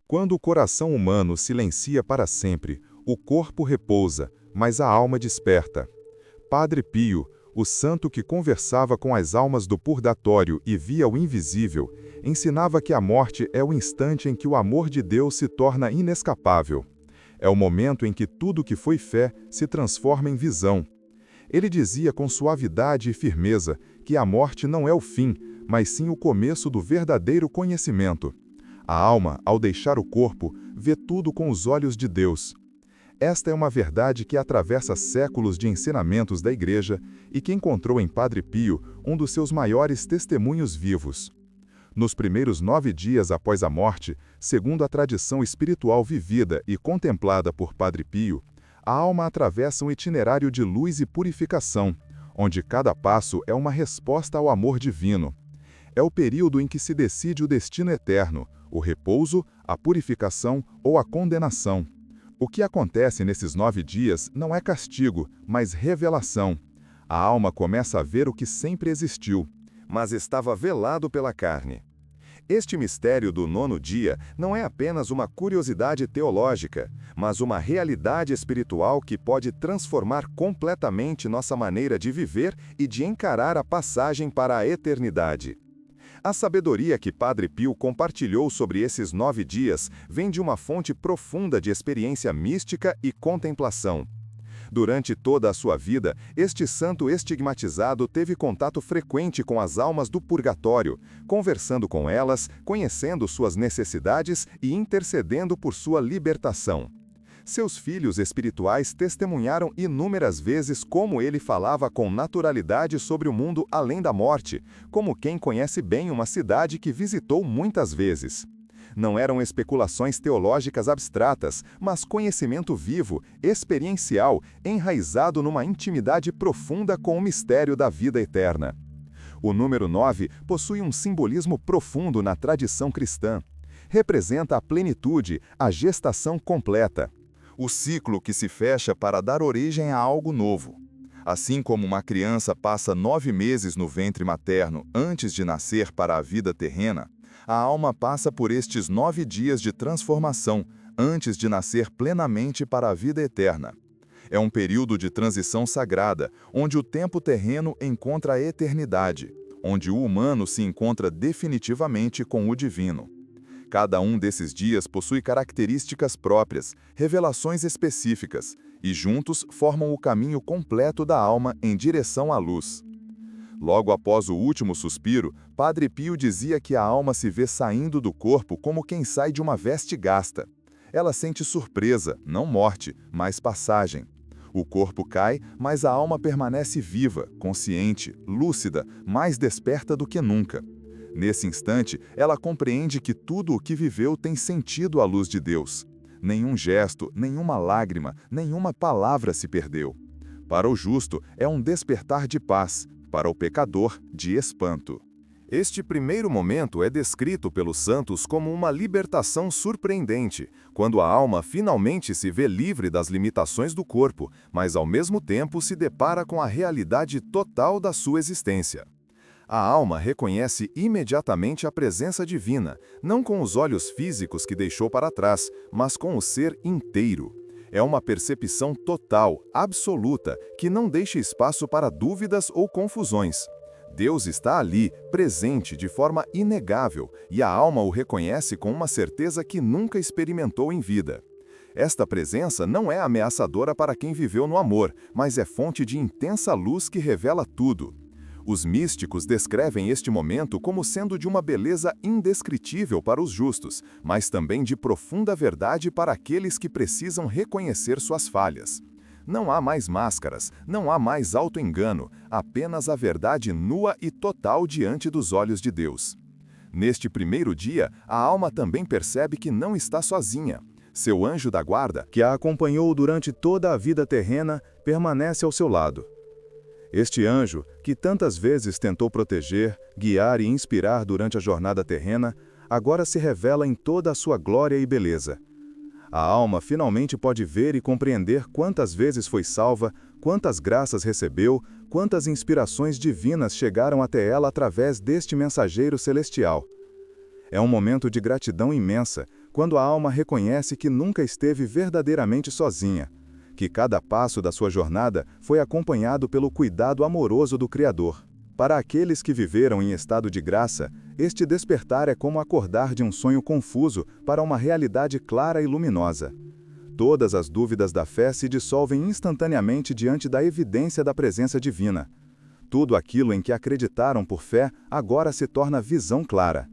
Quando o coração humano silencia para sempre, o corpo repousa, mas a alma desperta. Padre Pio, o santo que conversava com as almas do purgatório e via o invisível, ensinava que a morte é o instante em que o amor de Deus se torna inescapável. É o momento em que tudo que foi fé se transforma em visão. Ele dizia com suavidade e firmeza que a morte não é o fim, mas sim o começo do verdadeiro conhecimento. A alma, ao deixar o corpo, vê tudo com os olhos de Deus. Esta é uma verdade que atravessa séculos de ensinamentos da Igreja e que encontrou em Padre Pio um dos seus maiores testemunhos vivos. Nos primeiros 9 dias após a morte, segundo a tradição espiritual vivida e contemplada por Padre Pio, a alma atravessa um itinerário de luz e purificação, onde cada passo é uma resposta ao amor divino. É o período em que se decide o destino eterno, o repouso, a purificação ou a condenação. O que acontece nesses 9 dias não é castigo, mas revelação. A alma começa a ver o que sempre existiu, mas estava velado pela carne. Este mistério do 9º dia não é apenas uma curiosidade teológica, mas uma realidade espiritual que pode transformar completamente nossa maneira de viver e de encarar a passagem para a eternidade. A sabedoria que Padre Pio compartilhou sobre esses 9 dias vem de uma fonte profunda de experiência mística e contemplação. Durante toda a sua vida, este santo estigmatizado teve contato frequente com as almas do purgatório, conversando com elas, conhecendo suas necessidades e intercedendo por sua libertação. Seus filhos espirituais testemunharam inúmeras vezes como ele falava com naturalidade sobre o mundo além da morte, como quem conhece bem uma cidade que visitou muitas vezes. Não eram especulações teológicas abstratas, mas conhecimento vivo, experiencial, enraizado numa intimidade profunda com o mistério da vida eterna. O número 9 possui um simbolismo profundo na tradição cristã. Representa a plenitude, a gestação completa. O ciclo que se fecha para dar origem a algo novo. Assim como uma criança passa 9 meses no ventre materno antes de nascer para a vida terrena, a alma passa por estes 9 dias de transformação antes de nascer plenamente para a vida eterna. É um período de transição sagrada, onde o tempo terreno encontra a eternidade, onde o humano se encontra definitivamente com o divino. Cada um desses dias possui características próprias, revelações específicas, e juntos formam o caminho completo da alma em direção à luz. Logo após o último suspiro, Padre Pio dizia que a alma se vê saindo do corpo como quem sai de uma veste gasta. Ela sente surpresa, não morte, mas passagem. O corpo cai, mas a alma permanece viva, consciente, lúcida, mais desperta do que nunca. Nesse instante, ela compreende que tudo o que viveu tem sentido à luz de Deus. Nenhum gesto, nenhuma lágrima, nenhuma palavra se perdeu. Para o justo, é um despertar de paz, para o pecador, de espanto. Este primeiro momento é descrito pelos santos como uma libertação surpreendente, quando a alma finalmente se vê livre das limitações do corpo, mas ao mesmo tempo se depara com a realidade total da sua existência. A alma reconhece imediatamente a presença divina, não com os olhos físicos que deixou para trás, mas com o ser inteiro. É uma percepção total, absoluta, que não deixa espaço para dúvidas ou confusões. Deus está ali, presente de forma inegável, e a alma o reconhece com uma certeza que nunca experimentou em vida. Esta presença não é ameaçadora para quem viveu no amor, mas é fonte de intensa luz que revela tudo. Os místicos descrevem este momento como sendo de uma beleza indescritível para os justos, mas também de profunda verdade para aqueles que precisam reconhecer suas falhas. Não há mais máscaras, não há mais auto-engano, apenas a verdade nua e total diante dos olhos de Deus. Neste primeiro dia, a alma também percebe que não está sozinha. Seu anjo da guarda, que a acompanhou durante toda a vida terrena, permanece ao seu lado. Este anjo, que tantas vezes tentou proteger, guiar e inspirar durante a jornada terrena, agora se revela em toda a sua glória e beleza. A alma finalmente pode ver e compreender quantas vezes foi salva, quantas graças recebeu, quantas inspirações divinas chegaram até ela através deste mensageiro celestial. É um momento de gratidão imensa, quando a alma reconhece que nunca esteve verdadeiramente sozinha, que cada passo da sua jornada foi acompanhado pelo cuidado amoroso do Criador. Para aqueles que viveram em estado de graça, este despertar é como acordar de um sonho confuso para uma realidade clara e luminosa. Todas as dúvidas da fé se dissolvem instantaneamente diante da evidência da presença divina. Tudo aquilo em que acreditaram por fé agora se torna visão clara.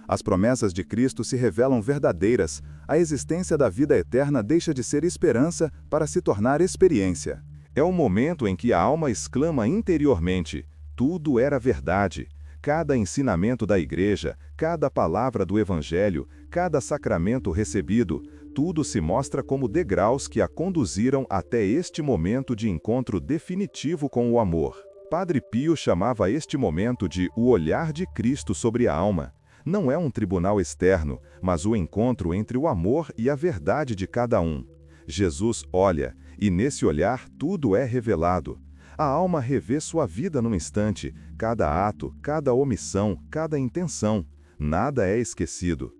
As promessas de Cristo se revelam verdadeiras, a existência da vida eterna deixa de ser esperança para se tornar experiência. É o momento em que a alma exclama interiormente: tudo era verdade. Cada ensinamento da igreja, cada palavra do evangelho, cada sacramento recebido, tudo se mostra como degraus que a conduziram até este momento de encontro definitivo com o amor. Padre Pio chamava este momento de o olhar de Cristo sobre a alma. Não é um tribunal externo, mas o encontro entre o amor e a verdade de cada um. Jesus olha, e nesse olhar tudo é revelado. A alma revê sua vida num instante, cada ato, cada omissão, cada intenção. Nada é esquecido.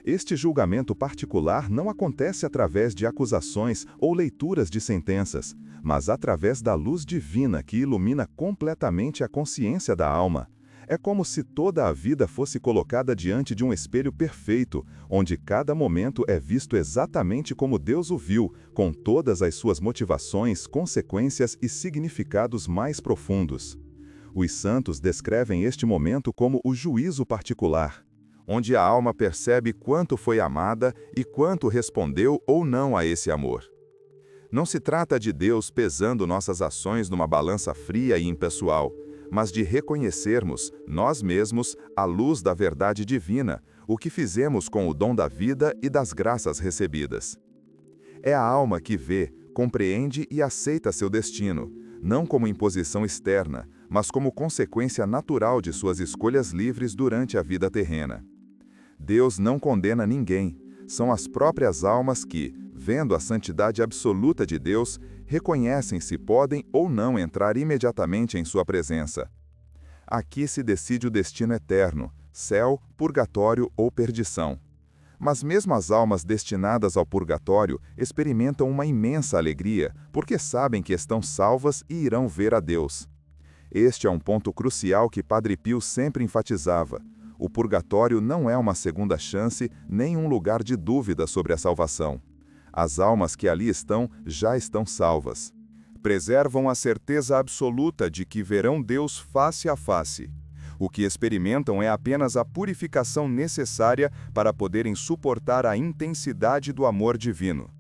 Este julgamento particular não acontece através de acusações ou leituras de sentenças, mas através da luz divina que ilumina completamente a consciência da alma. É como se toda a vida fosse colocada diante de um espelho perfeito, onde cada momento é visto exatamente como Deus o viu, com todas as suas motivações, consequências e significados mais profundos. Os santos descrevem este momento como o juízo particular, onde a alma percebe quanto foi amada e quanto respondeu ou não a esse amor. Não se trata de Deus pesando nossas ações numa balança fria e impessoal, mas de reconhecermos, nós mesmos, à luz da verdade divina, o que fizemos com o dom da vida e das graças recebidas. É a alma que vê, compreende e aceita seu destino, não como imposição externa, mas como consequência natural de suas escolhas livres durante a vida terrena. Deus não condena ninguém, são as próprias almas que, vendo a santidade absoluta de Deus, reconhecem se podem ou não entrar imediatamente em sua presença. Aqui se decide o destino eterno, céu, purgatório ou perdição. Mas mesmo as almas destinadas ao purgatório experimentam uma imensa alegria, porque sabem que estão salvas e irão ver a Deus. Este é um ponto crucial que Padre Pio sempre enfatizava. O purgatório não é uma segunda chance, nem um lugar de dúvida sobre a salvação. As almas que ali estão já estão salvas. Preservam a certeza absoluta de que verão Deus face a face. O que experimentam é apenas a purificação necessária para poderem suportar a intensidade do amor divino.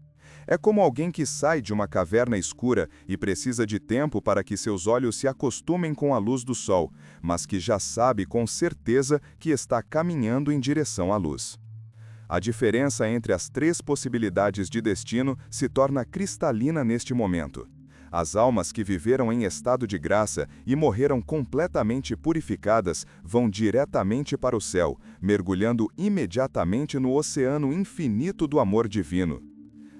É como alguém que sai de uma caverna escura e precisa de tempo para que seus olhos se acostumem com a luz do sol, mas que já sabe com certeza que está caminhando em direção à luz. A diferença entre as três possibilidades de destino se torna cristalina neste momento. As almas que viveram em estado de graça e morreram completamente purificadas vão diretamente para o céu, mergulhando imediatamente no oceano infinito do amor divino.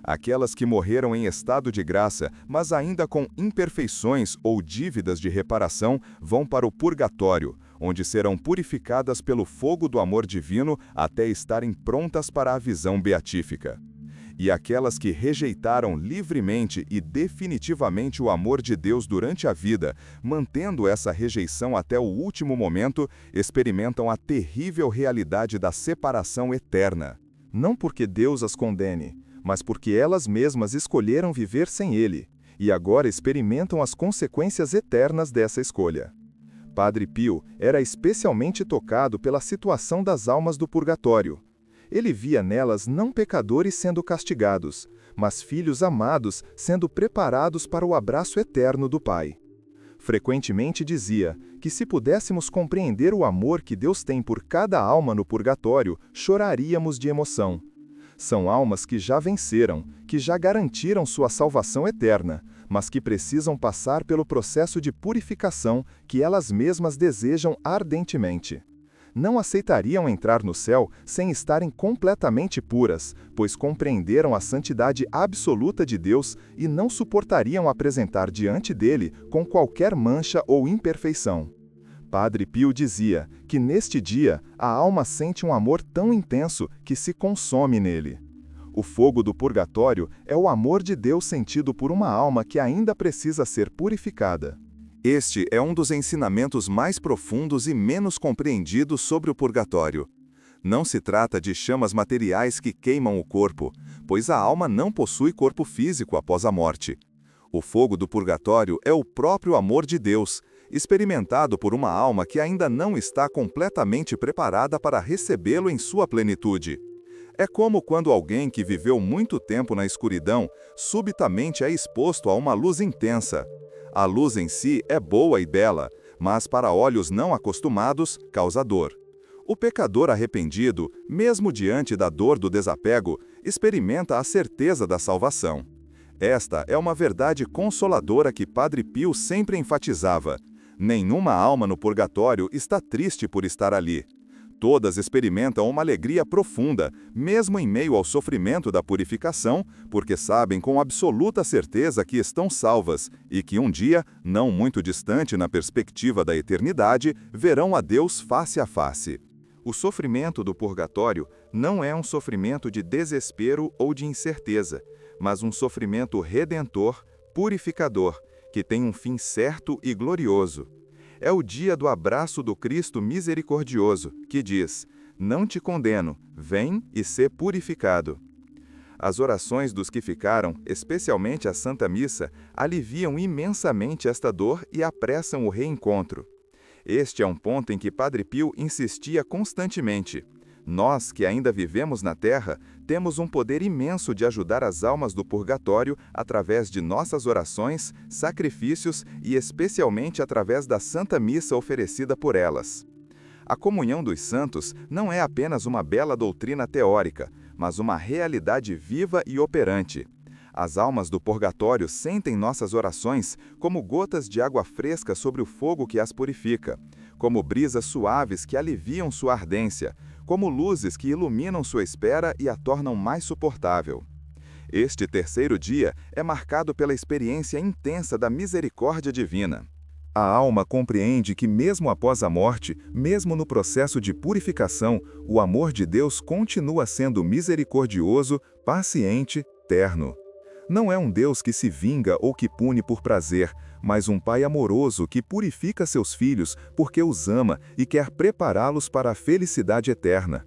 Aquelas que morreram em estado de graça, mas ainda com imperfeições ou dívidas de reparação, vão para o purgatório, onde serão purificadas pelo fogo do amor divino até estarem prontas para a visão beatífica. E aquelas que rejeitaram livremente e definitivamente o amor de Deus durante a vida, mantendo essa rejeição até o último momento, experimentam a terrível realidade da separação eterna. Não porque Deus as condene, mas porque elas mesmas escolheram viver sem Ele, e agora experimentam as consequências eternas dessa escolha. Padre Pio era especialmente tocado pela situação das almas do purgatório. Ele via nelas não pecadores sendo castigados, mas filhos amados sendo preparados para o abraço eterno do Pai. Frequentemente dizia que se pudéssemos compreender o amor que Deus tem por cada alma no purgatório, choraríamos de emoção. São almas que já venceram, que já garantiram sua salvação eterna, mas que precisam passar pelo processo de purificação que elas mesmas desejam ardentemente. Não aceitariam entrar no céu sem estarem completamente puras, pois compreenderam a santidade absoluta de Deus e não suportariam apresentar diante dele com qualquer mancha ou imperfeição. Padre Pio dizia que neste dia a alma sente um amor tão intenso que se consome nele. O fogo do purgatório é o amor de Deus sentido por uma alma que ainda precisa ser purificada. Este é um dos ensinamentos mais profundos e menos compreendidos sobre o purgatório. Não se trata de chamas materiais que queimam o corpo, pois a alma não possui corpo físico após a morte. O fogo do purgatório é o próprio amor de Deus, experimentado por uma alma que ainda não está completamente preparada para recebê-lo em sua plenitude. É como quando alguém que viveu muito tempo na escuridão subitamente é exposto a uma luz intensa. A luz em si é boa e bela, mas para olhos não acostumados, causa dor. O pecador arrependido, mesmo diante da dor do desapego, experimenta a certeza da salvação. Esta é uma verdade consoladora que Padre Pio sempre enfatizava. Nenhuma alma no purgatório está triste por estar ali. Todas experimentam uma alegria profunda, mesmo em meio ao sofrimento da purificação, porque sabem com absoluta certeza que estão salvas e que um dia, não muito distante na perspectiva da eternidade, verão a Deus face a face. O sofrimento do purgatório não é um sofrimento de desespero ou de incerteza, mas um sofrimento redentor, purificador, que tem um fim certo e glorioso. É o dia do abraço do Cristo misericordioso, que diz: "Não te condeno, vem e sê purificado." As orações dos que ficaram, especialmente a Santa Missa, aliviam imensamente esta dor e apressam o reencontro. Este é um ponto em que Padre Pio insistia constantemente. Nós, que ainda vivemos na Terra, temos um poder imenso de ajudar as almas do purgatório através de nossas orações, sacrifícios e especialmente através da Santa Missa oferecida por elas. A comunhão dos santos não é apenas uma bela doutrina teórica, mas uma realidade viva e operante. As almas do purgatório sentem nossas orações como gotas de água fresca sobre o fogo que as purifica, como brisas suaves que aliviam sua ardência, como luzes que iluminam sua espera e a tornam mais suportável. Este terceiro dia é marcado pela experiência intensa da misericórdia divina. A alma compreende que mesmo após a morte, mesmo no processo de purificação, o amor de Deus continua sendo misericordioso, paciente, terno. Não é um Deus que se vinga ou que pune por prazer, mas um Pai amoroso que purifica seus filhos porque os ama e quer prepará-los para a felicidade eterna.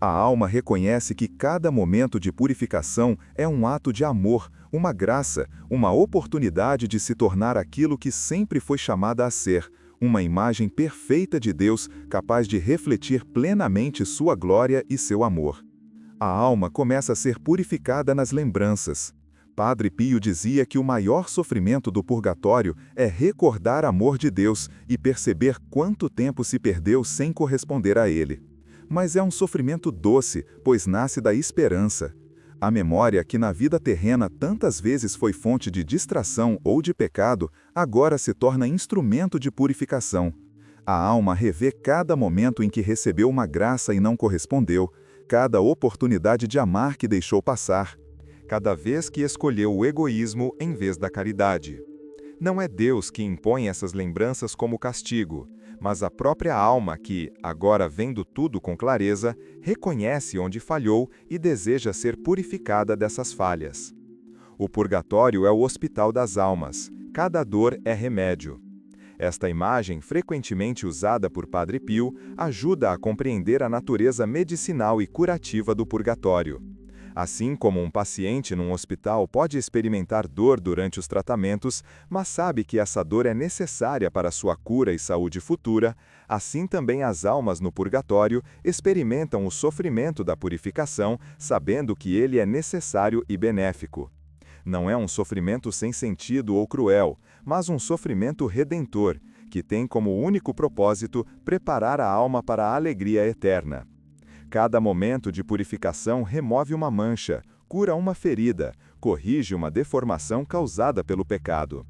A alma reconhece que cada momento de purificação é um ato de amor, uma graça, uma oportunidade de se tornar aquilo que sempre foi chamada a ser, uma imagem perfeita de Deus capaz de refletir plenamente sua glória e seu amor. A alma começa a ser purificada nas lembranças. Padre Pio dizia que o maior sofrimento do purgatório é recordar amor de Deus e perceber quanto tempo se perdeu sem corresponder a ele. Mas é um sofrimento doce, pois nasce da esperança. A memória que na vida terrena tantas vezes foi fonte de distração ou de pecado, agora se torna instrumento de purificação. A alma revê cada momento em que recebeu uma graça e não correspondeu, cada oportunidade de amar que deixou passar, cada vez que escolheu o egoísmo em vez da caridade. Não é Deus que impõe essas lembranças como castigo, mas a própria alma que, agora vendo tudo com clareza, reconhece onde falhou e deseja ser purificada dessas falhas. O purgatório é o hospital das almas, cada dor é remédio. Esta imagem, frequentemente usada por Padre Pio, ajuda a compreender a natureza medicinal e curativa do purgatório. Assim como um paciente num hospital pode experimentar dor durante os tratamentos, mas sabe que essa dor é necessária para sua cura e saúde futura, assim também as almas no purgatório experimentam o sofrimento da purificação, sabendo que ele é necessário e benéfico. Não é um sofrimento sem sentido ou cruel, mas um sofrimento redentor, que tem como único propósito preparar a alma para a alegria eterna. Cada momento de purificação remove uma mancha, cura uma ferida, corrige uma deformação causada pelo pecado.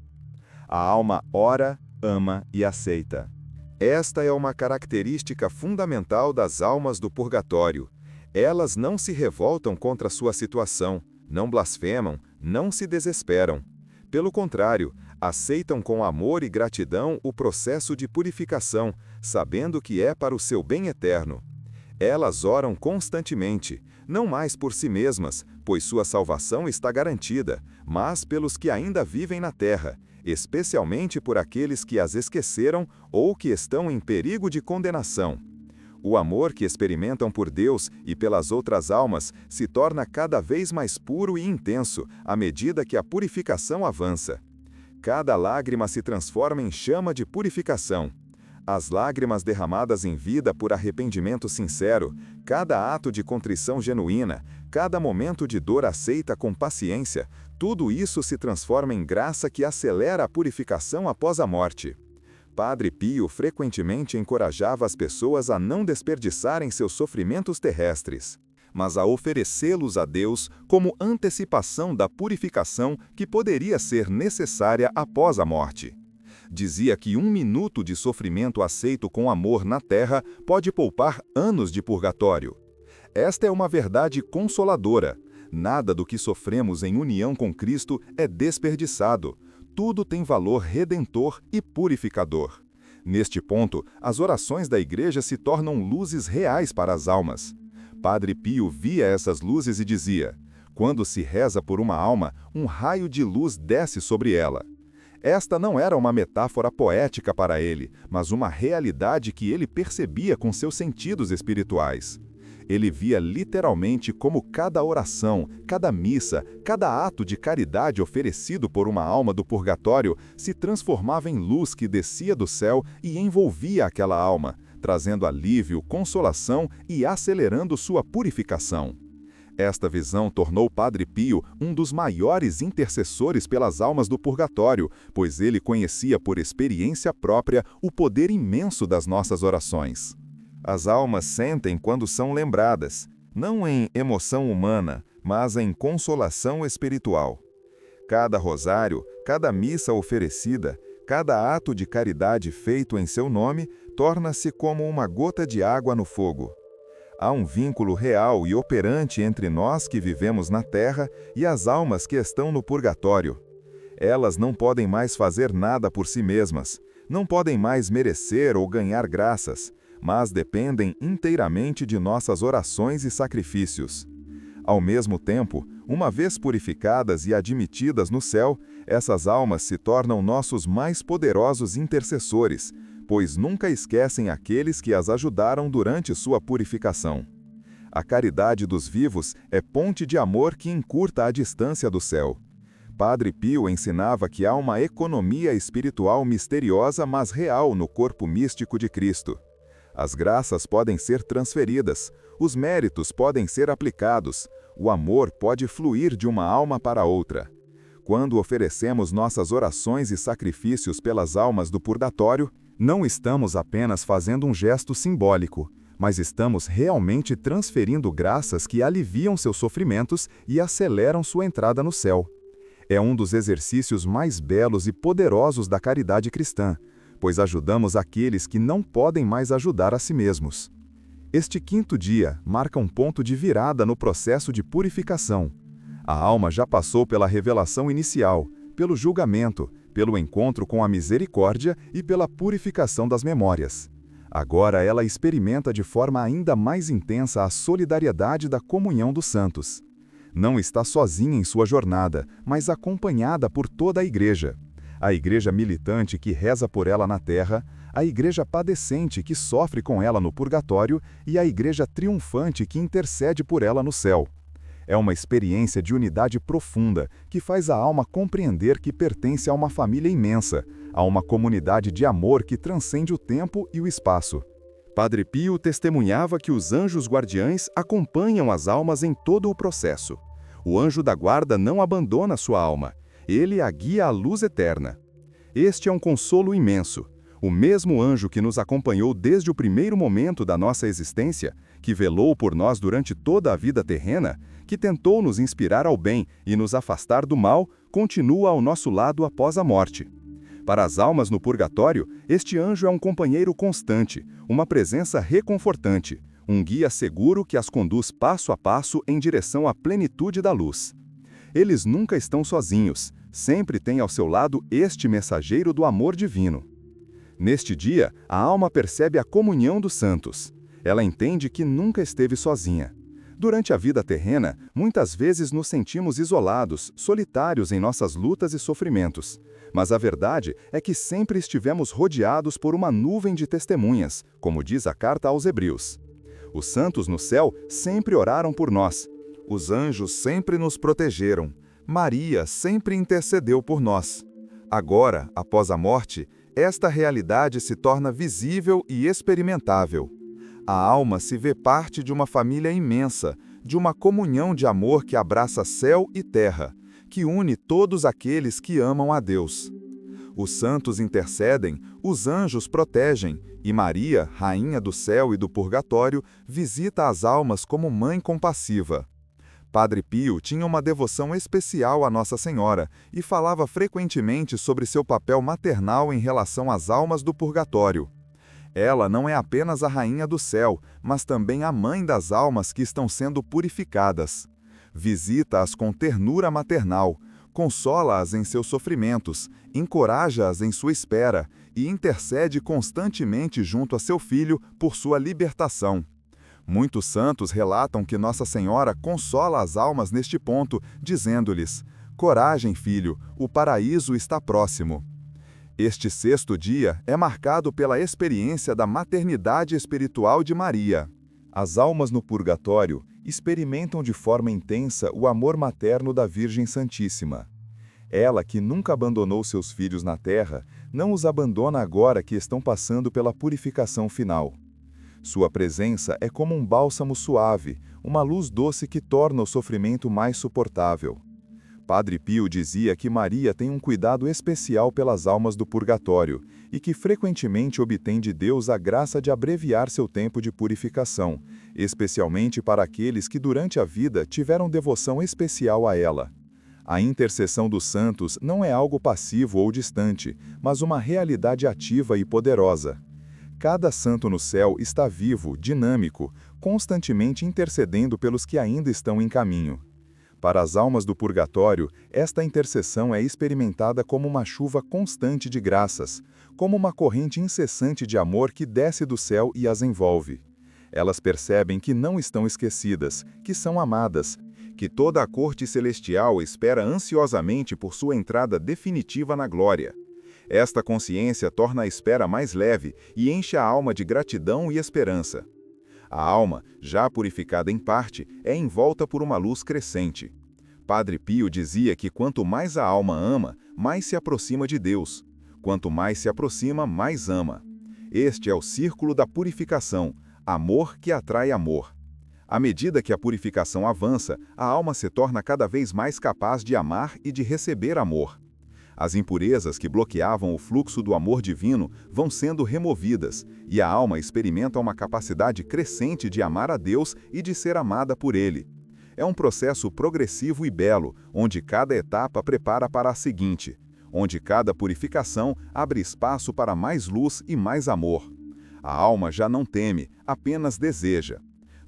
A alma ora, ama e aceita. Esta é uma característica fundamental das almas do purgatório. Elas não se revoltam contra sua situação, não blasfemam, não se desesperam. Pelo contrário, aceitam com amor e gratidão o processo de purificação, sabendo que é para o seu bem eterno. Elas oram constantemente, não mais por si mesmas, pois sua salvação está garantida, mas pelos que ainda vivem na terra, especialmente por aqueles que as esqueceram ou que estão em perigo de condenação. O amor que experimentam por Deus e pelas outras almas se torna cada vez mais puro e intenso à medida que a purificação avança. Cada lágrima se transforma em chama de purificação. As lágrimas derramadas em vida por arrependimento sincero, cada ato de contrição genuína, cada momento de dor aceita com paciência, tudo isso se transforma em graça que acelera a purificação após a morte. Padre Pio frequentemente encorajava as pessoas a não desperdiçarem seus sofrimentos terrestres, mas a oferecê-los a Deus como antecipação da purificação que poderia ser necessária após a morte. Dizia que 1 minuto de sofrimento aceito com amor na terra pode poupar anos de purgatório. Esta é uma verdade consoladora. Nada do que sofremos em união com Cristo é desperdiçado. Tudo tem valor redentor e purificador. Neste ponto, as orações da Igreja se tornam luzes reais para as almas. Padre Pio via essas luzes e dizia: quando se reza por uma alma, um raio de luz desce sobre ela. Esta não era uma metáfora poética para ele, mas uma realidade que ele percebia com seus sentidos espirituais. Ele via literalmente como cada oração, cada missa, cada ato de caridade oferecido por uma alma do purgatório se transformava em luz que descia do céu e envolvia aquela alma, trazendo alívio, consolação e acelerando sua purificação. Esta visão tornou Padre Pio um dos maiores intercessores pelas almas do purgatório, pois ele conhecia por experiência própria o poder imenso das nossas orações. As almas sentem quando são lembradas, não em emoção humana, mas em consolação espiritual. Cada rosário, cada missa oferecida, cada ato de caridade feito em seu nome, torna-se como uma gota de água no fogo. Há um vínculo real e operante entre nós que vivemos na terra e as almas que estão no purgatório. Elas não podem mais fazer nada por si mesmas, não podem mais merecer ou ganhar graças, mas dependem inteiramente de nossas orações e sacrifícios. Ao mesmo tempo, uma vez purificadas e admitidas no céu, essas almas se tornam nossos mais poderosos intercessores, pois nunca esquecem aqueles que as ajudaram durante sua purificação. A caridade dos vivos é ponte de amor que encurta a distância do céu. Padre Pio ensinava que há uma economia espiritual misteriosa, mas real no corpo místico de Cristo. As graças podem ser transferidas, os méritos podem ser aplicados, o amor pode fluir de uma alma para outra. Quando oferecemos nossas orações e sacrifícios pelas almas do purgatório, não estamos apenas fazendo um gesto simbólico, mas estamos realmente transferindo graças que aliviam seus sofrimentos e aceleram sua entrada no céu. É um dos exercícios mais belos e poderosos da caridade cristã, pois ajudamos aqueles que não podem mais ajudar a si mesmos. Este 5º dia marca um ponto de virada no processo de purificação. A alma já passou pela revelação inicial, pelo julgamento, pelo encontro com a misericórdia e pela purificação das memórias. Agora ela experimenta de forma ainda mais intensa a solidariedade da comunhão dos santos. Não está sozinha em sua jornada, mas acompanhada por toda a Igreja. A Igreja militante que reza por ela na terra, a Igreja padecente que sofre com ela no purgatório e a Igreja triunfante que intercede por ela no céu. É uma experiência de unidade profunda que faz a alma compreender que pertence a uma família imensa, a uma comunidade de amor que transcende o tempo e o espaço. Padre Pio testemunhava que os anjos guardiães acompanham as almas em todo o processo. O anjo da guarda não abandona sua alma, ele a guia à luz eterna. Este é um consolo imenso. O mesmo anjo que nos acompanhou desde o primeiro momento da nossa existência, que velou por nós durante toda a vida terrena, que tentou nos inspirar ao bem e nos afastar do mal, continua ao nosso lado após a morte. Para as almas no purgatório, este anjo é um companheiro constante, uma presença reconfortante, um guia seguro que as conduz passo a passo em direção à plenitude da luz. Eles nunca estão sozinhos, sempre têm ao seu lado este mensageiro do amor divino. Neste dia, a alma percebe a comunhão dos santos. Ela entende que nunca esteve sozinha. Durante a vida terrena, muitas vezes nos sentimos isolados, solitários em nossas lutas e sofrimentos. Mas a verdade é que sempre estivemos rodeados por uma nuvem de testemunhas, como diz a carta aos Hebreus. Os santos no céu sempre oraram por nós. Os anjos sempre nos protegeram. Maria sempre intercedeu por nós. Agora, após a morte, esta realidade se torna visível e experimentável. A alma se vê parte de uma família imensa, de uma comunhão de amor que abraça céu e terra, que une todos aqueles que amam a Deus. Os santos intercedem, os anjos protegem, e Maria, rainha do céu e do purgatório, visita as almas como mãe compassiva. Padre Pio tinha uma devoção especial à Nossa Senhora e falava frequentemente sobre seu papel maternal em relação às almas do purgatório. Ela não é apenas a rainha do céu, mas também a mãe das almas que estão sendo purificadas. Visita-as com ternura maternal, consola-as em seus sofrimentos, encoraja-as em sua espera e intercede constantemente junto a seu filho por sua libertação. Muitos santos relatam que Nossa Senhora consola as almas neste ponto, dizendo-lhes: coragem, filho, o paraíso está próximo. Este sexto dia é marcado pela experiência da maternidade espiritual de Maria. As almas no purgatório experimentam de forma intensa o amor materno da Virgem Santíssima. Ela, que nunca abandonou seus filhos na terra, não os abandona agora que estão passando pela purificação final. Sua presença é como um bálsamo suave, uma luz doce que torna o sofrimento mais suportável. Padre Pio dizia que Maria tem um cuidado especial pelas almas do purgatório e que frequentemente obtém de Deus a graça de abreviar seu tempo de purificação, especialmente para aqueles que durante a vida tiveram devoção especial a ela. A intercessão dos santos não é algo passivo ou distante, mas uma realidade ativa e poderosa. Cada santo no céu está vivo, dinâmico, constantemente intercedendo pelos que ainda estão em caminho. Para as almas do purgatório, esta intercessão é experimentada como uma chuva constante de graças, como uma corrente incessante de amor que desce do céu e as envolve. Elas percebem que não estão esquecidas, que são amadas, que toda a corte celestial espera ansiosamente por sua entrada definitiva na glória. Esta consciência torna a espera mais leve e enche a alma de gratidão e esperança. A alma, já purificada em parte, é envolta por uma luz crescente. Padre Pio dizia que quanto mais a alma ama, mais se aproxima de Deus. Quanto mais se aproxima, mais ama. Este é o círculo da purificação, amor que atrai amor. À medida que a purificação avança, a alma se torna cada vez mais capaz de amar e de receber amor. As impurezas que bloqueavam o fluxo do amor divino vão sendo removidas, e a alma experimenta uma capacidade crescente de amar a Deus e de ser amada por Ele. É um processo progressivo e belo, onde cada etapa prepara para a seguinte, onde cada purificação abre espaço para mais luz e mais amor. A alma já não teme, apenas deseja.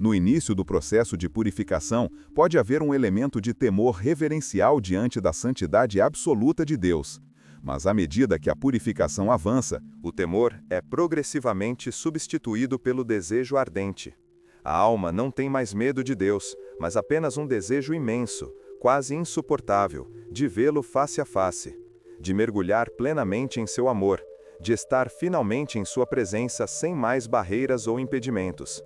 No início do processo de purificação, pode haver um elemento de temor reverencial diante da santidade absoluta de Deus. Mas à medida que a purificação avança, o temor é progressivamente substituído pelo desejo ardente. A alma não tem mais medo de Deus, mas apenas um desejo imenso, quase insuportável, de vê-lo face a face, de mergulhar plenamente em seu amor, de estar finalmente em sua presença sem mais barreiras ou impedimentos.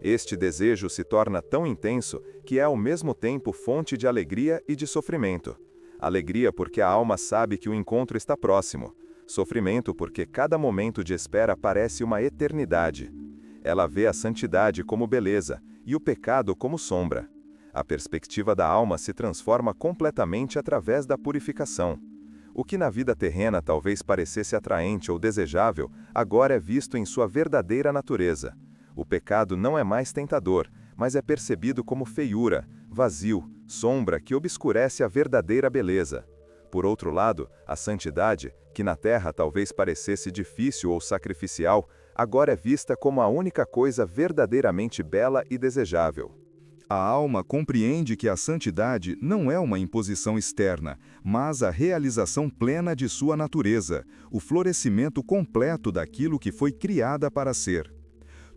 Este desejo se torna tão intenso que é ao mesmo tempo fonte de alegria e de sofrimento. Alegria porque a alma sabe que o encontro está próximo. Sofrimento porque cada momento de espera parece uma eternidade. Ela vê a santidade como beleza e o pecado como sombra. A perspectiva da alma se transforma completamente através da purificação. O que na vida terrena talvez parecesse atraente ou desejável, agora é visto em sua verdadeira natureza. O pecado não é mais tentador, mas é percebido como feiura, vazio, sombra que obscurece a verdadeira beleza. Por outro lado, a santidade, que na terra talvez parecesse difícil ou sacrificial, agora é vista como a única coisa verdadeiramente bela e desejável. A alma compreende que a santidade não é uma imposição externa, mas a realização plena de sua natureza, o florescimento completo daquilo que foi criada para ser.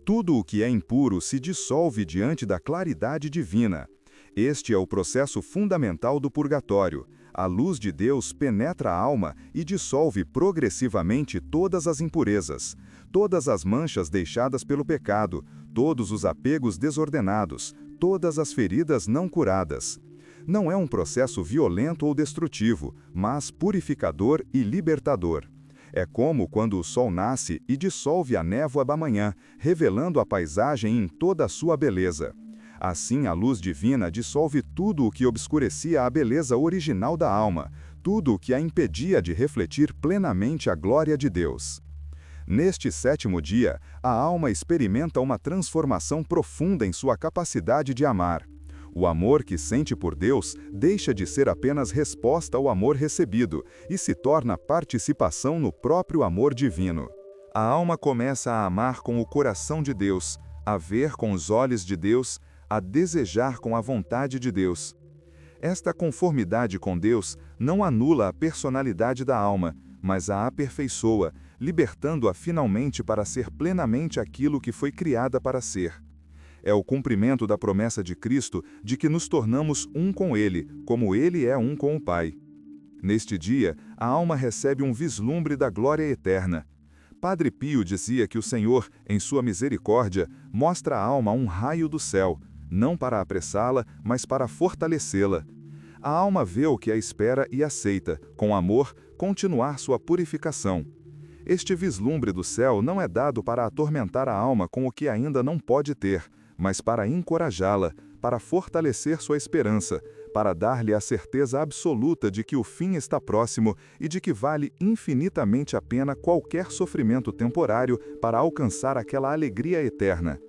Tudo o que é impuro se dissolve diante da claridade divina. Este é o processo fundamental do purgatório. A luz de Deus penetra a alma e dissolve progressivamente todas as impurezas, todas as manchas deixadas pelo pecado, todos os apegos desordenados, todas as feridas não curadas. Não é um processo violento ou destrutivo, mas purificador e libertador. É como quando o sol nasce e dissolve a névoa da manhã, revelando a paisagem em toda a sua beleza. Assim, a luz divina dissolve tudo o que obscurecia a beleza original da alma, tudo o que a impedia de refletir plenamente a glória de Deus. Neste sétimo dia, a alma experimenta uma transformação profunda em sua capacidade de amar. O amor que sente por Deus deixa de ser apenas resposta ao amor recebido e se torna participação no próprio amor divino. A alma começa a amar com o coração de Deus, a ver com os olhos de Deus, a desejar com a vontade de Deus. Esta conformidade com Deus não anula a personalidade da alma, mas a aperfeiçoa, libertando-a finalmente para ser plenamente aquilo que foi criada para ser. É o cumprimento da promessa de Cristo de que nos tornamos um com Ele, como Ele é um com o Pai. Neste dia, a alma recebe um vislumbre da glória eterna. Padre Pio dizia que o Senhor, em sua misericórdia, mostra à alma um raio do céu, não para apressá-la, mas para fortalecê-la. A alma vê o que a espera e aceita, com amor, continuar sua purificação. Este vislumbre do céu não é dado para atormentar a alma com o que ainda não pode ter, mas para encorajá-la, para fortalecer sua esperança, para dar-lhe a certeza absoluta de que o fim está próximo e de que vale infinitamente a pena qualquer sofrimento temporário para alcançar aquela alegria eterna.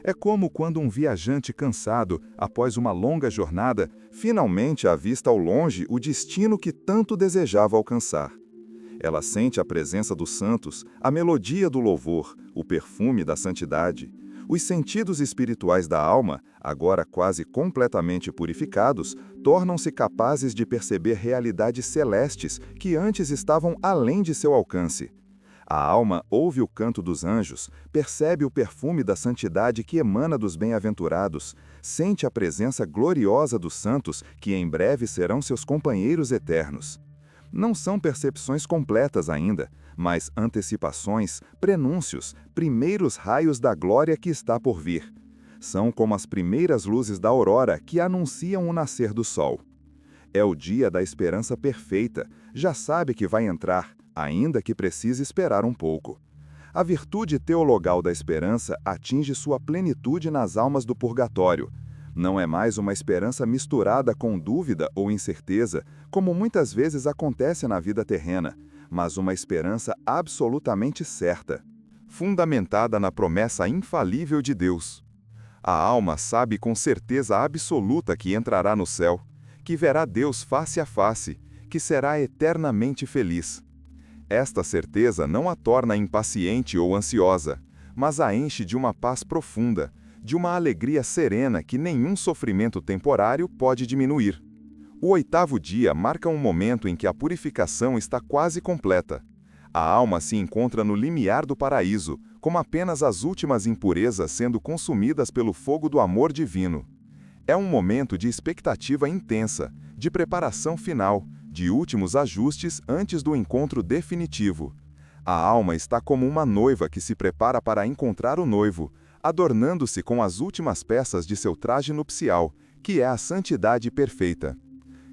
É como quando um viajante cansado, após uma longa jornada, finalmente avista ao longe o destino que tanto desejava alcançar. Ela sente a presença dos santos, a melodia do louvor, o perfume da santidade. Os sentidos espirituais da alma, agora quase completamente purificados, tornam-se capazes de perceber realidades celestes que antes estavam além de seu alcance. A alma ouve o canto dos anjos, percebe o perfume da santidade que emana dos bem-aventurados, sente a presença gloriosa dos santos que em breve serão seus companheiros eternos. Não são percepções completas ainda, mas antecipações, prenúncios, primeiros raios da glória que está por vir. São como as primeiras luzes da aurora que anunciam o nascer do sol. É o dia da esperança perfeita, já sabe que vai entrar, ainda que precise esperar um pouco. A virtude teologal da esperança atinge sua plenitude nas almas do purgatório. Não é mais uma esperança misturada com dúvida ou incerteza, como muitas vezes acontece na vida terrena, mas uma esperança absolutamente certa, fundamentada na promessa infalível de Deus. A alma sabe com certeza absoluta que entrará no céu, que verá Deus face a face, que será eternamente feliz. Esta certeza não a torna impaciente ou ansiosa, mas a enche de uma paz profunda, de uma alegria serena que nenhum sofrimento temporário pode diminuir. O oitavo dia marca um momento em que a purificação está quase completa. A alma se encontra no limiar do paraíso, como apenas as últimas impurezas sendo consumidas pelo fogo do amor divino. É um momento de expectativa intensa, de preparação final, de últimos ajustes antes do encontro definitivo. A alma está como uma noiva que se prepara para encontrar o noivo, adornando-se com as últimas peças de seu traje nupcial, que é a santidade perfeita.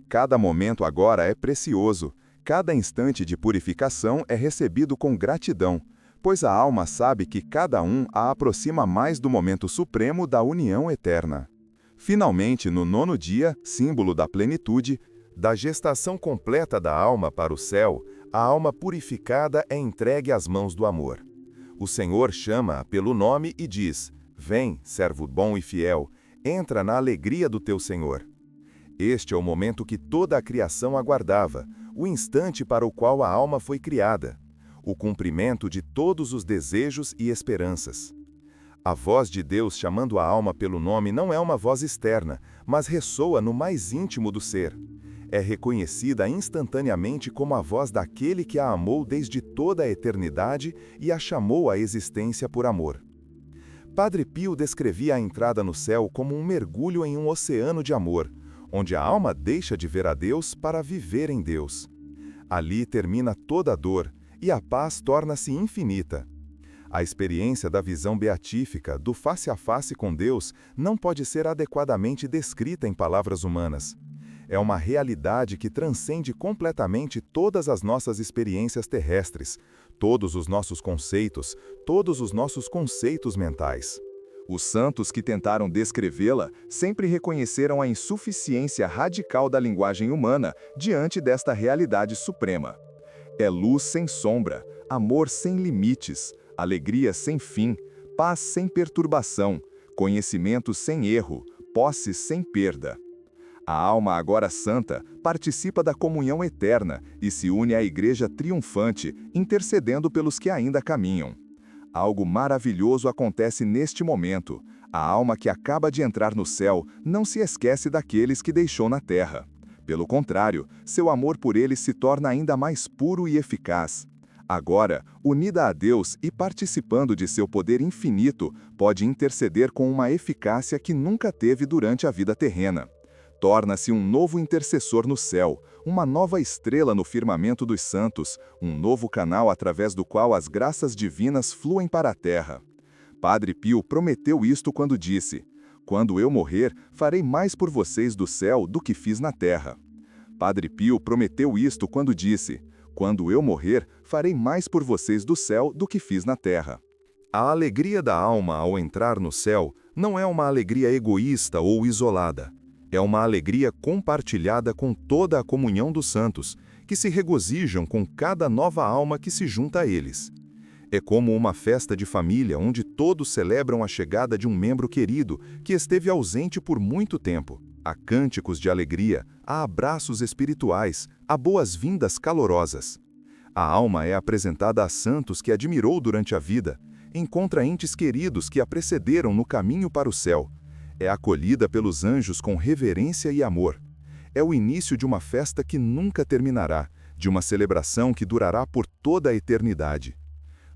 Cada momento agora é precioso, cada instante de purificação é recebido com gratidão, pois a alma sabe que cada um a aproxima mais do momento supremo da união eterna. Finalmente, no nono dia, símbolo da plenitude, da gestação completa da alma para o céu, a alma purificada é entregue às mãos do amor. O Senhor chama-a pelo nome e diz: "Vem, servo bom e fiel, entra na alegria do teu Senhor." Este é o momento que toda a criação aguardava, o instante para o qual a alma foi criada, o cumprimento de todos os desejos e esperanças. A voz de Deus chamando a alma pelo nome não é uma voz externa, mas ressoa no mais íntimo do ser. É reconhecida instantaneamente como a voz daquele que a amou desde toda a eternidade e a chamou à existência por amor. Padre Pio descrevia a entrada no céu como um mergulho em um oceano de amor, onde a alma deixa de ver a Deus para viver em Deus. Ali termina toda a dor e a paz torna-se infinita. A experiência da visão beatífica, do face a face com Deus, não pode ser adequadamente descrita em palavras humanas. É uma realidade que transcende completamente todas as nossas experiências terrestres, todos os nossos conceitos, todos os nossos conceitos mentais. Os santos que tentaram descrevê-la sempre reconheceram a insuficiência radical da linguagem humana diante desta realidade suprema. É luz sem sombra, amor sem limites, alegria sem fim, paz sem perturbação, conhecimento sem erro, posse sem perda. A alma agora santa participa da comunhão eterna e se une à Igreja triunfante, intercedendo pelos que ainda caminham. Algo maravilhoso acontece neste momento. A alma que acaba de entrar no céu não se esquece daqueles que deixou na terra. Pelo contrário, seu amor por eles se torna ainda mais puro e eficaz. Agora, unida a Deus e participando de seu poder infinito, pode interceder com uma eficácia que nunca teve durante a vida terrena. Torna-se um novo intercessor no céu, uma nova estrela no firmamento dos santos, um novo canal através do qual as graças divinas fluem para a terra. Padre Pio prometeu isto quando disse: "Quando eu morrer, farei mais por vocês do céu do que fiz na terra." Padre Pio prometeu isto quando disse: "Quando eu morrer, farei mais por vocês do céu do que fiz na terra." A alegria da alma ao entrar no céu não é uma alegria egoísta ou isolada. É uma alegria compartilhada com toda a comunhão dos santos, que se regozijam com cada nova alma que se junta a eles. É como uma festa de família onde todos celebram a chegada de um membro querido que esteve ausente por muito tempo. Há cânticos de alegria, há abraços espirituais, há boas-vindas calorosas. A alma é apresentada a santos que admirou durante a vida, encontra entes queridos que a precederam no caminho para o céu. É acolhida pelos anjos com reverência e amor. É o início de uma festa que nunca terminará, de uma celebração que durará por toda a eternidade.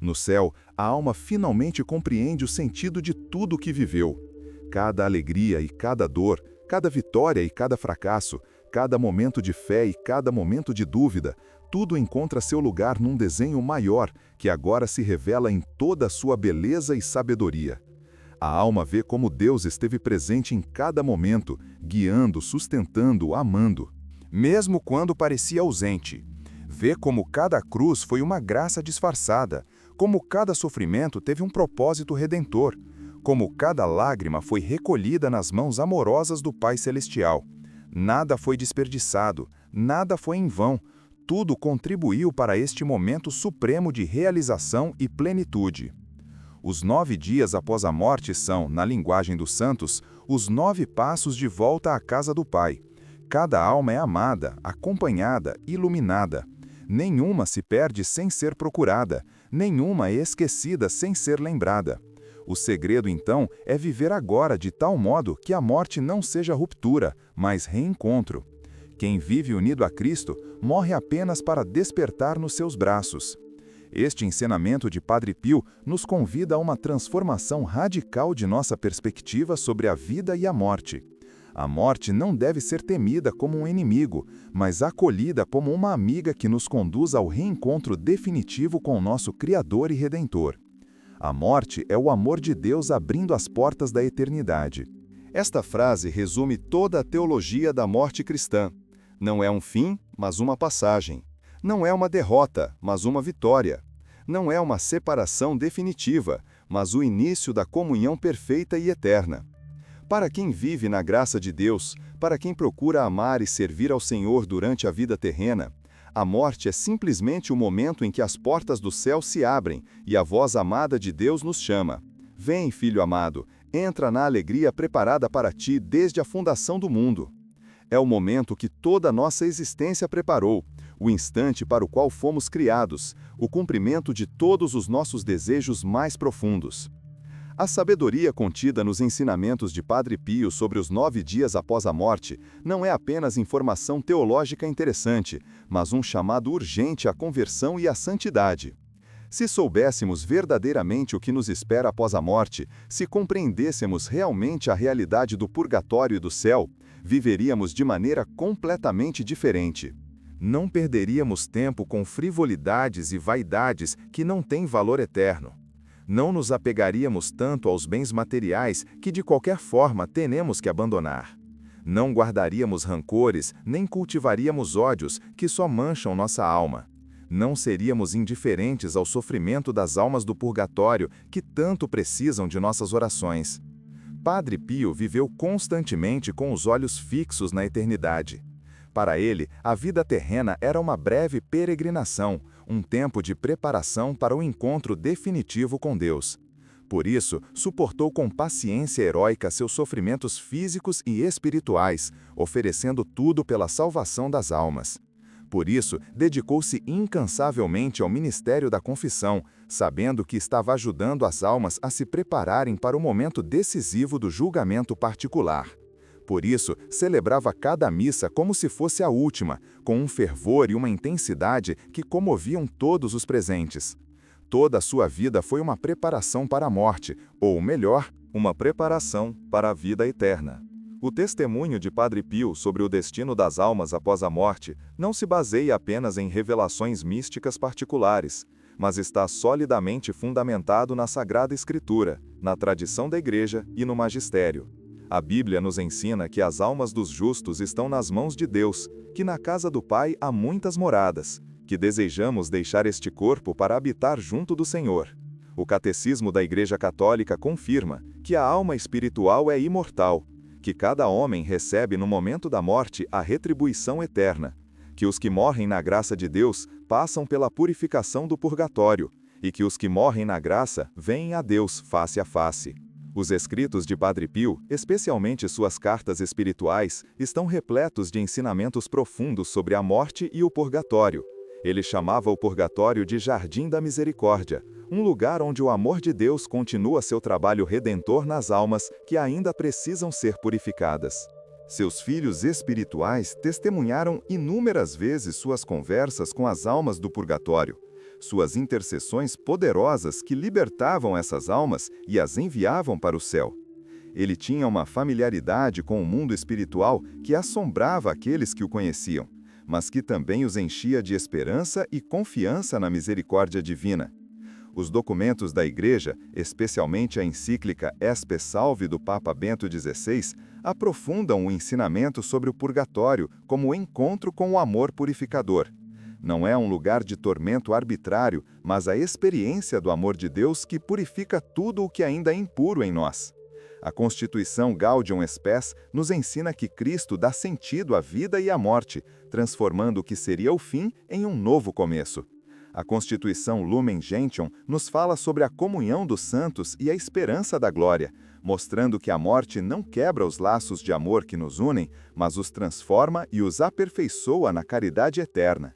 No céu, a alma finalmente compreende o sentido de tudo o que viveu. Cada alegria e cada dor, cada vitória e cada fracasso, cada momento de fé e cada momento de dúvida, tudo encontra seu lugar num desenho maior que agora se revela em toda a sua beleza e sabedoria. A alma vê como Deus esteve presente em cada momento, guiando, sustentando, amando. Mesmo quando parecia ausente. Vê como cada cruz foi uma graça disfarçada, como cada sofrimento teve um propósito redentor, como cada lágrima foi recolhida nas mãos amorosas do Pai Celestial. Nada foi desperdiçado, nada foi em vão, tudo contribuiu para este momento supremo de realização e plenitude. Os 9 dias após a morte são, na linguagem dos santos, os 9 passos de volta à casa do Pai. Cada alma é amada, acompanhada, iluminada. Nenhuma se perde sem ser procurada, nenhuma é esquecida sem ser lembrada. O segredo, então, é viver agora de tal modo que a morte não seja ruptura, mas reencontro. Quem vive unido a Cristo morre apenas para despertar nos seus braços. Este ensinamento de Padre Pio nos convida a uma transformação radical de nossa perspectiva sobre a vida e a morte. A morte não deve ser temida como um inimigo, mas acolhida como uma amiga que nos conduz ao reencontro definitivo com o nosso Criador e Redentor. A morte é o amor de Deus abrindo as portas da eternidade. Esta frase resume toda a teologia da morte cristã. Não é um fim, mas uma passagem. Não é uma derrota, mas uma vitória. Não é uma separação definitiva, mas o início da comunhão perfeita e eterna. Para quem vive na graça de Deus, para quem procura amar e servir ao Senhor durante a vida terrena, a morte é simplesmente o momento em que as portas do céu se abrem e a voz amada de Deus nos chama. Vem, filho amado, entra na alegria preparada para ti desde a fundação do mundo. É o momento que toda a nossa existência preparou, o instante para o qual fomos criados, o cumprimento de todos os nossos desejos mais profundos. A sabedoria contida nos ensinamentos de Padre Pio sobre os 9 dias após a morte não é apenas informação teológica interessante, mas um chamado urgente à conversão e à santidade. Se soubéssemos verdadeiramente o que nos espera após a morte, se compreendêssemos realmente a realidade do purgatório e do céu, viveríamos de maneira completamente diferente. Não perderíamos tempo com frivolidades e vaidades que não têm valor eterno. Não nos apegaríamos tanto aos bens materiais que de qualquer forma tenemos que abandonar. Não guardaríamos rancores, nem cultivaríamos ódios que só mancham nossa alma. Não seríamos indiferentes ao sofrimento das almas do purgatório que tanto precisam de nossas orações. Padre Pio viveu constantemente com os olhos fixos na eternidade. Para ele, a vida terrena era uma breve peregrinação, um tempo de preparação para o encontro definitivo com Deus. Por isso, suportou com paciência heróica seus sofrimentos físicos e espirituais, oferecendo tudo pela salvação das almas. Por isso, dedicou-se incansavelmente ao ministério da confissão, sabendo que estava ajudando as almas a se prepararem para o momento decisivo do julgamento particular. Por isso, celebrava cada missa como se fosse a última, com um fervor e uma intensidade que comoviam todos os presentes. Toda a sua vida foi uma preparação para a morte, ou melhor, uma preparação para a vida eterna. O testemunho de Padre Pio sobre o destino das almas após a morte não se baseia apenas em revelações místicas particulares, mas está solidamente fundamentado na Sagrada Escritura, na tradição da Igreja e no magistério. A Bíblia nos ensina que as almas dos justos estão nas mãos de Deus, que na casa do Pai há muitas moradas, que desejamos deixar este corpo para habitar junto do Senhor. O Catecismo da Igreja Católica confirma que a alma espiritual é imortal, que cada homem recebe no momento da morte a retribuição eterna, que os que morrem na graça de Deus passam pela purificação do purgatório, e que os que morrem na graça vêm a Deus face a face. Os escritos de Padre Pio, especialmente suas cartas espirituais, estão repletos de ensinamentos profundos sobre a morte e o purgatório. Ele chamava o purgatório de Jardim da Misericórdia, um lugar onde o amor de Deus continua seu trabalho redentor nas almas que ainda precisam ser purificadas. Seus filhos espirituais testemunharam inúmeras vezes suas conversas com as almas do purgatório, suas intercessões poderosas que libertavam essas almas e as enviavam para o céu. Ele tinha uma familiaridade com o mundo espiritual que assombrava aqueles que o conheciam, mas que também os enchia de esperança e confiança na misericórdia divina. Os documentos da Igreja, especialmente a encíclica Espe Salve do Papa Bento XVI, aprofundam o ensinamento sobre o purgatório como o encontro com o amor purificador. Não é um lugar de tormento arbitrário, mas a experiência do amor de Deus que purifica tudo o que ainda é impuro em nós. A Constituição Gaudium Spes nos ensina que Cristo dá sentido à vida e à morte, transformando o que seria o fim em um novo começo. A Constituição Lumen Gentium nos fala sobre a comunhão dos santos e a esperança da glória, mostrando que a morte não quebra os laços de amor que nos unem, mas os transforma e os aperfeiçoa na caridade eterna.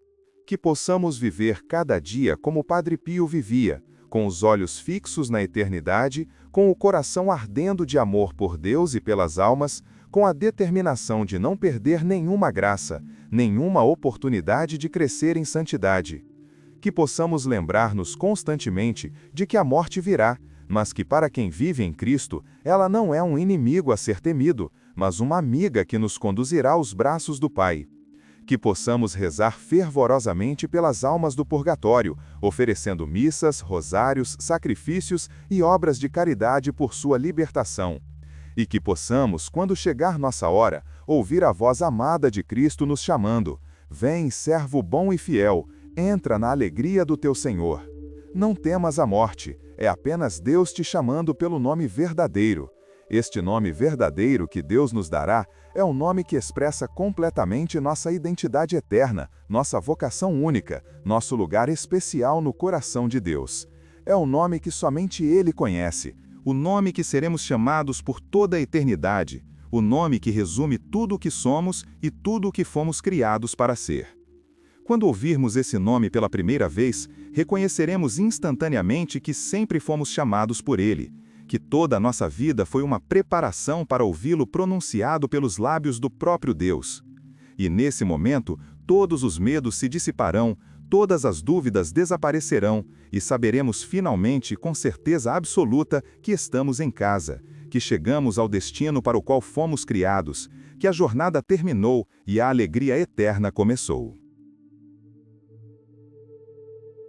Que possamos viver cada dia como Padre Pio vivia, com os olhos fixos na eternidade, com o coração ardendo de amor por Deus e pelas almas, com a determinação de não perder nenhuma graça, nenhuma oportunidade de crescer em santidade. Que possamos lembrar-nos constantemente de que a morte virá, mas que para quem vive em Cristo, ela não é um inimigo a ser temido, mas uma amiga que nos conduzirá aos braços do Pai. Que possamos rezar fervorosamente pelas almas do purgatório, oferecendo missas, rosários, sacrifícios e obras de caridade por sua libertação. E que possamos, quando chegar nossa hora, ouvir a voz amada de Cristo nos chamando: "Vem, servo bom e fiel, entra na alegria do teu Senhor." Não temas a morte, é apenas Deus te chamando pelo nome verdadeiro. Este nome verdadeiro que Deus nos dará é um nome que expressa completamente nossa identidade eterna, nossa vocação única, nosso lugar especial no coração de Deus. É um nome que somente Ele conhece, o nome que seremos chamados por toda a eternidade, o nome que resume tudo o que somos e tudo o que fomos criados para ser. Quando ouvirmos esse nome pela primeira vez, reconheceremos instantaneamente que sempre fomos chamados por Ele, que toda a nossa vida foi uma preparação para ouvi-lo pronunciado pelos lábios do próprio Deus. E nesse momento, todos os medos se dissiparão, todas as dúvidas desaparecerão e saberemos finalmente, com certeza absoluta, que estamos em casa, que chegamos ao destino para o qual fomos criados, que a jornada terminou e a alegria eterna começou.